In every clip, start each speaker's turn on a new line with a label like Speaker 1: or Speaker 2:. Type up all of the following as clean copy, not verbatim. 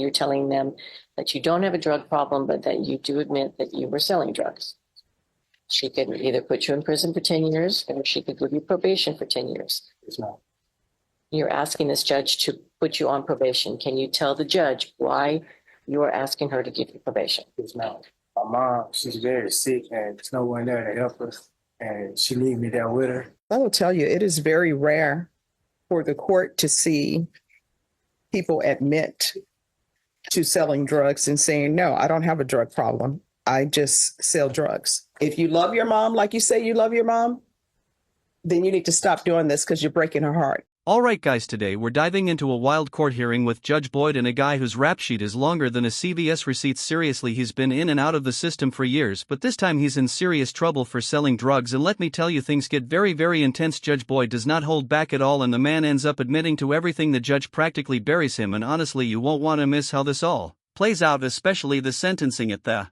Speaker 1: You're telling them that you don't have a drug problem, but that you do admit that you were selling drugs. She could either put you in prison for 10 years or she could give you probation for 10 years.
Speaker 2: Yes, ma'am.
Speaker 1: You're asking this judge to put you on probation. Can you tell the judge why you are asking her to give you probation?
Speaker 2: Yes, ma'am. My mom, she's very sick and there's no one there to help her. And she leave me there with her.
Speaker 3: I will tell you, it is very rare for the court to see people admit to selling drugs and saying, no, I don't have a drug problem. I just sell drugs. If you love your mom, like you say you love your mom, then you need to stop doing this because you're breaking her heart.
Speaker 4: All right, guys, today we're diving into a wild court hearing with Judge Boyd and a guy whose rap sheet is longer than a CVS receipt. Seriously, he's been in and out of the system for years, but this time he's in serious trouble for selling drugs, and let me tell you, things get very, very intense. Judge Boyd does not hold back at all, and the man ends up admitting to everything. The judge practically buries him, and honestly, you won't want to miss how this all plays out, especially the sentencing at the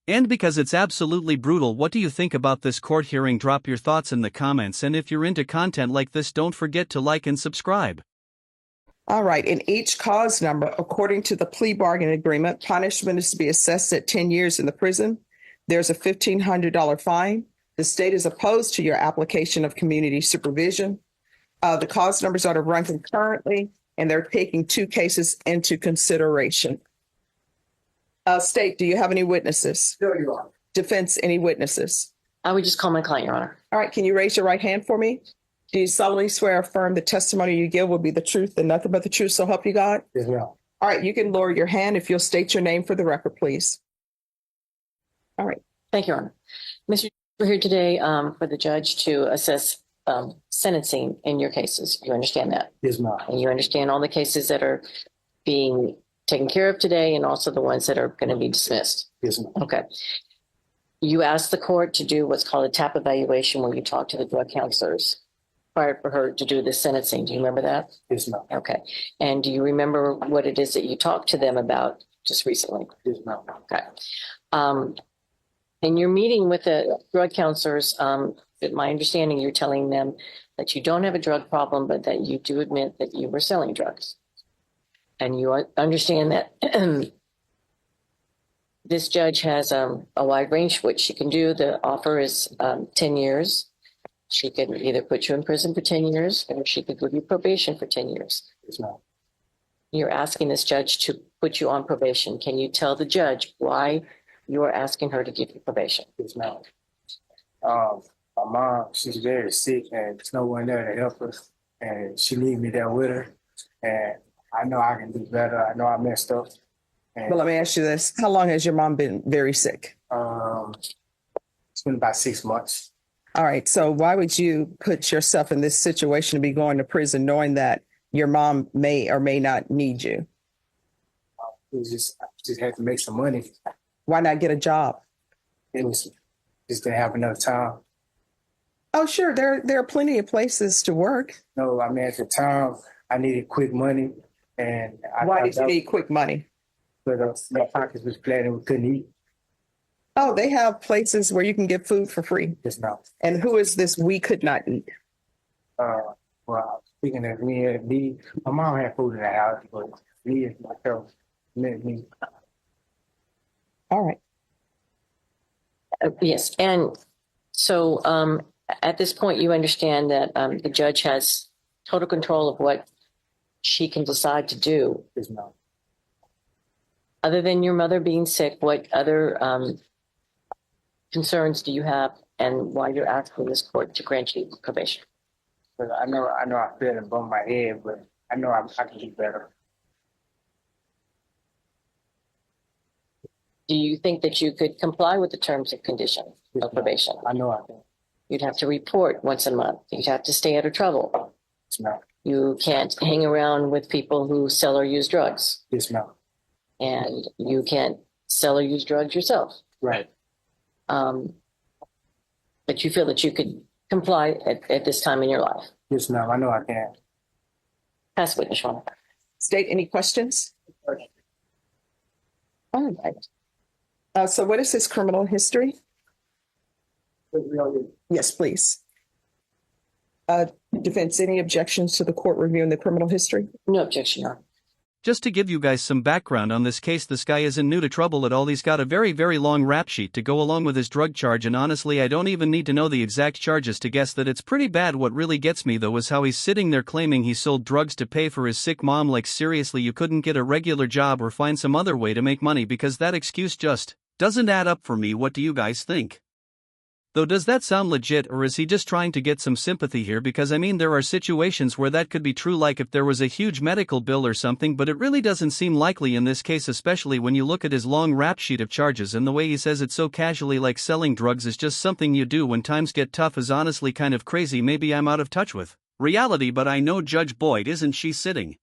Speaker 4: end, because it's absolutely brutal. What do you think about this court hearing? Drop your thoughts in the comments, and if you're into content like this, don't forget to like and subscribe.
Speaker 3: All right. In each cause number, according to the plea bargain agreement, punishment is to be assessed at 10 years in the prison. There's a $1,500 fine. The state is opposed to your application of community supervision. The cause numbers are to run concurrently, and they're taking 2 cases into consideration. State, do you have any witnesses?
Speaker 2: No, Your Honor.
Speaker 3: Defense, any witnesses?
Speaker 1: I would just call my client, Your Honor.
Speaker 3: All right. Can you raise your right hand for me? Do you solemnly swear or affirm the testimony you give will be the truth and nothing but the truth, so help you God?
Speaker 2: Yes, ma'am.
Speaker 3: All right. You can lower your hand if you'll state your name for the record, please. All right.
Speaker 1: Thank you, Your Honor. Mr. We're here today for the judge to assess sentencing in your cases. You understand that?
Speaker 2: Yes, ma'am.
Speaker 1: And you understand all the cases that are being taken care of today and also the ones that are going to be dismissed.
Speaker 2: Yes, ma'am.
Speaker 1: Okay. You asked the court to do what's called a TAP evaluation, where you talk to the drug counselors prior for her to do the sentencing. Do you remember that?
Speaker 2: Yes, ma'am.
Speaker 1: Okay. And do you remember what it is that you talked to them about just recently?
Speaker 2: Yes, ma'am.
Speaker 1: Okay. In your meeting with the drug counselors, my understanding, you're telling them that you don't have a drug problem, but that you do admit that you were selling drugs. And you understand that this judge has a wide range for what she can do. The offer is 10 years. She could either put you in prison for 10 years or she could give you probation for 10 years.
Speaker 2: Yes, ma'am.
Speaker 1: You're asking this judge to put you on probation. Can you tell the judge why you are asking her to give you probation?
Speaker 2: Yes, ma'am. My mom, she's very sick and there's no one there to help her. And she leave me there with her. And I know I can do better. I know I messed up. And,
Speaker 3: Well, let me ask you this. How long has your mom been very sick?
Speaker 2: it's been about 6 months.
Speaker 3: All right. So why would you put yourself in this situation to be going to prison knowing that your mom may or may not need you?
Speaker 2: It was just had to make some money.
Speaker 3: Why not get a job?
Speaker 2: It was just didn't have enough time.
Speaker 3: Oh, sure. There are plenty of places to work.
Speaker 2: No, I mean, at the time, I needed quick money. And
Speaker 3: Why did you need quick money?
Speaker 2: Because my pockets was flat and we couldn't eat.
Speaker 3: Oh, they have places where you can get food for free.
Speaker 2: Just now.
Speaker 3: And who is this we could not eat?
Speaker 2: Well, speaking of me, my mom had food in the house, but me and myself, me.
Speaker 3: All right.
Speaker 1: Yes. And so at this point, you understand that the judge has total control of what she can decide to do.
Speaker 2: Just now.
Speaker 1: Other than your mother being sick, what other concerns do you have, and why you're asking this court to grant you probation?
Speaker 2: But I know I feel it above my head, but I know I can do better.
Speaker 1: Do you think that you could comply with the terms and conditions of probation?
Speaker 2: I know I can.
Speaker 1: You'd have to report once a month. You'd have to stay out of trouble.
Speaker 2: Yes, ma'am.
Speaker 1: You can't hang around with people who sell or use drugs.
Speaker 2: Yes, ma'am.
Speaker 1: And you can't sell or use drugs yourself.
Speaker 2: Right.
Speaker 1: But you feel that you could comply at this time in your life.
Speaker 2: Yes, ma'am. I know I can.
Speaker 1: Pass witness, Your Honor.
Speaker 3: State, any questions? All right. So what is his criminal history? Yes, please. Defense, any objections to the court reviewing the criminal history?
Speaker 1: No objection, Your Honor.
Speaker 4: Just to give you guys some background on this case, this guy isn't new to trouble at all. He's got a very, very long rap sheet to go along with his drug charge, and honestly I don't even need to know the exact charges to guess that it's pretty bad. What really gets me though is how he's sitting there claiming he sold drugs to pay for his sick mom. Like seriously, you couldn't get a regular job or find some other way to make money? Because that excuse just doesn't add up for me. What do you guys think? Though, does that sound legit, or is he just trying to get some sympathy here? Because I mean, there are situations where that could be true, like if there was a huge medical bill or something, but it really doesn't seem likely in this case, especially when you look at his long rap sheet of charges and the way he says it so casually, like selling drugs is just something you do when times get tough, is honestly kind of crazy. Maybe I'm out of touch with reality, but I know Judge Boyd, isn't she sitting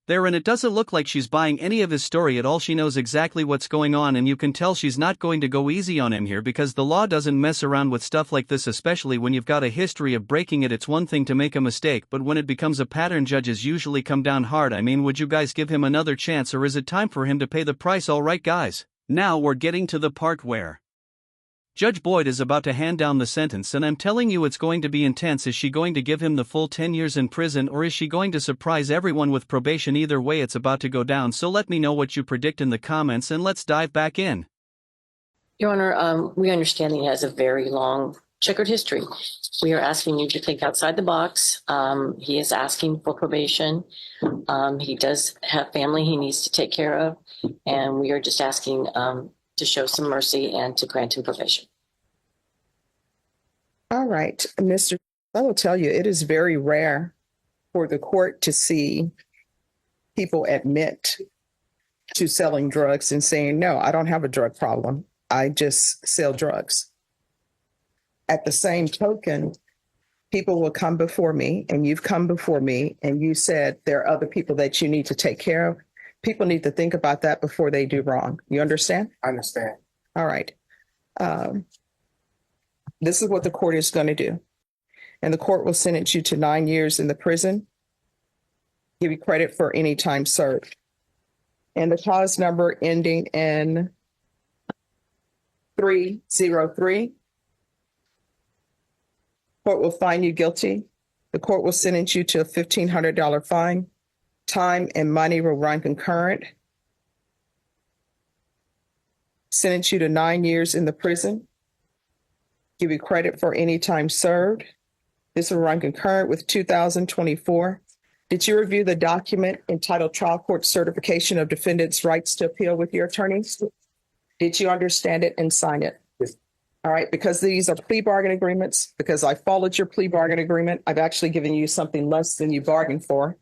Speaker 4: there, and it doesn't look like she's buying any of his story at all. She knows exactly what's going on, and you can tell she's not going to go easy on him here, because the law doesn't mess around with stuff like this, especially when you've got a history of breaking it. It's one thing to make a mistake, but when it becomes a pattern, judges usually come down hard. I mean, would you guys give him another chance, or is it time for him to pay the price? Alright guys, now we're getting to the part where Judge Boyd is about to hand down the sentence, and I'm telling you it's going to be intense. Is she going to give him the full 10 years in prison, or is she going to surprise everyone with probation? Either way, it's about to go down, so let me know what you predict in the comments, and let's dive back in.
Speaker 1: Your Honor, we understand he has a very long checkered history. We are asking you to think outside the box. He is asking for probation. He does have family he needs to take care of, and we are just asking to show some mercy and to grant him probation.
Speaker 3: All right, Mr. I will tell you, it is very rare for the court to see people admit to selling drugs and saying, no, I don't have a drug problem. I just sell drugs. At the same token, people will come before me, and you've come before me, and you said there are other people that you need to take care of. People need to think about that before they do wrong. You understand?
Speaker 2: I understand.
Speaker 3: All right. This is what the court is going to do. And the court will sentence you to 9 years in the prison, give you credit for any time served. And the cause number ending in 303. Court will find you guilty. The court will sentence you to a $1,500 fine. Time and money will run concurrent. Sentence you to 9 years in the prison. Give you credit for any time served. This will run concurrent with 2024. Did you review the document entitled Trial Court Certification of Defendant's Rights to Appeal with your attorneys? Did you understand it and sign it?
Speaker 2: Yes.
Speaker 3: All right, because these are plea bargain agreements, because I followed your plea bargain agreement, I've actually given you something less than you bargained for.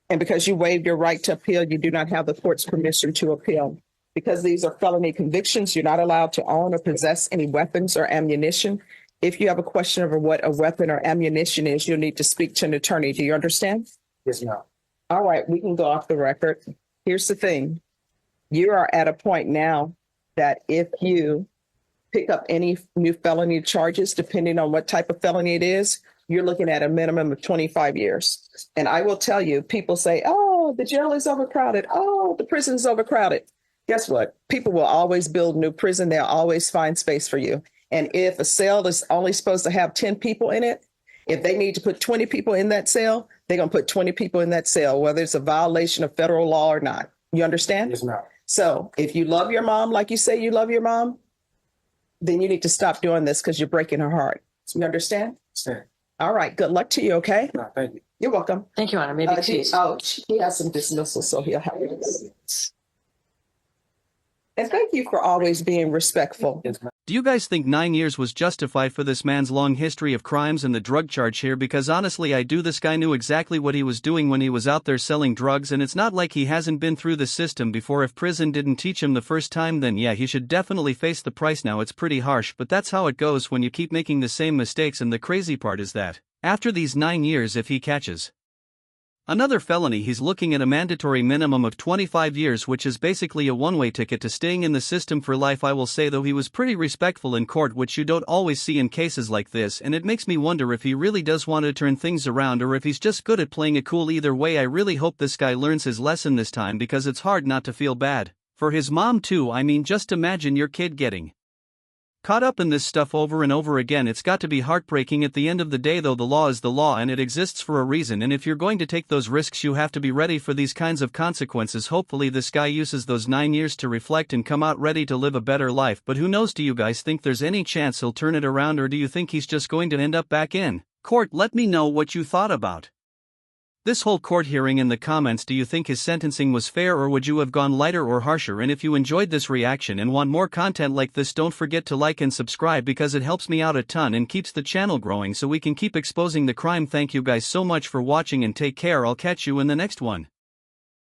Speaker 3: And because you waived your right to appeal, you do not have the court's permission to appeal. Because these are felony convictions, you're not allowed to own or possess any weapons or ammunition. If you have a question over what a weapon or ammunition is, you'll need to speak to an attorney. Do you understand?
Speaker 2: Yes, ma'am.
Speaker 3: All right, we can go off the record. Here's the thing. You are at a point now that if you pick up any new felony charges, depending on what type of felony it is, you're looking at a minimum of 25 years. And I will tell you, people say, oh, the jail is overcrowded. Oh, the prison is overcrowded. Guess what? People will always build new prison. They'll always find space for you. And if a cell is only supposed to have 10 people in it, if they need to put 20 people in that cell, they're going to put 20 people in that cell, whether it's a violation of federal law or not. You understand?
Speaker 2: Yes, ma'am.
Speaker 3: So if you love your mom, like you say you love your mom, then you need to stop doing this because you're breaking her heart. You understand?
Speaker 2: Understand.
Speaker 3: All right. Good luck to you. Okay.
Speaker 2: No, thank you.
Speaker 3: You're welcome.
Speaker 1: Thank you, Your Honor. Maybe excuse.
Speaker 3: He has some dismissal, so he'll have it. And thank you for always being respectful.
Speaker 2: Yes, ma'am.
Speaker 4: Do you guys think 9 years was justified for this man's long history of crimes and the drug charge here? Because honestly, I do. This guy knew exactly what he was doing when he was out there selling drugs, and it's not like he hasn't been through the system before. If prison didn't teach him the first time, then yeah, he should definitely face the price now. It's pretty harsh, but that's how it goes when you keep making the same mistakes. And the crazy part is that after these 9 years, if he catches another felony, he's looking at a mandatory minimum of 25 years, which is basically a one-way ticket to staying in the system for life. I will say, though, he was pretty respectful in court, which you don't always see in cases like this, and it makes me wonder if he really does want to turn things around or if he's just good at playing it cool. Either way, I really hope this guy learns his lesson this time, because it's hard not to feel bad for his mom too. I mean, just imagine your kid getting Caught up in this stuff over and over again, it's got to be heartbreaking. At the end of the day though, the law is the law and it exists for a reason, and if you're going to take those risks you have to be ready for these kinds of consequences. Hopefully this guy uses those 9 years to reflect and come out ready to live a better life, but who knows? Do you guys think there's any chance he'll turn it around, or do you think he's just going to end up back in court? Let me know what you thought about this whole court hearing in the comments. Do you think his sentencing was fair, or would you have gone lighter or harsher? And if you enjoyed this reaction and want more content like this, don't forget to like and subscribe because it helps me out a ton and keeps the channel growing so we can keep exposing the crime. Thank you guys so much for watching and take care. I'll catch you in the next one.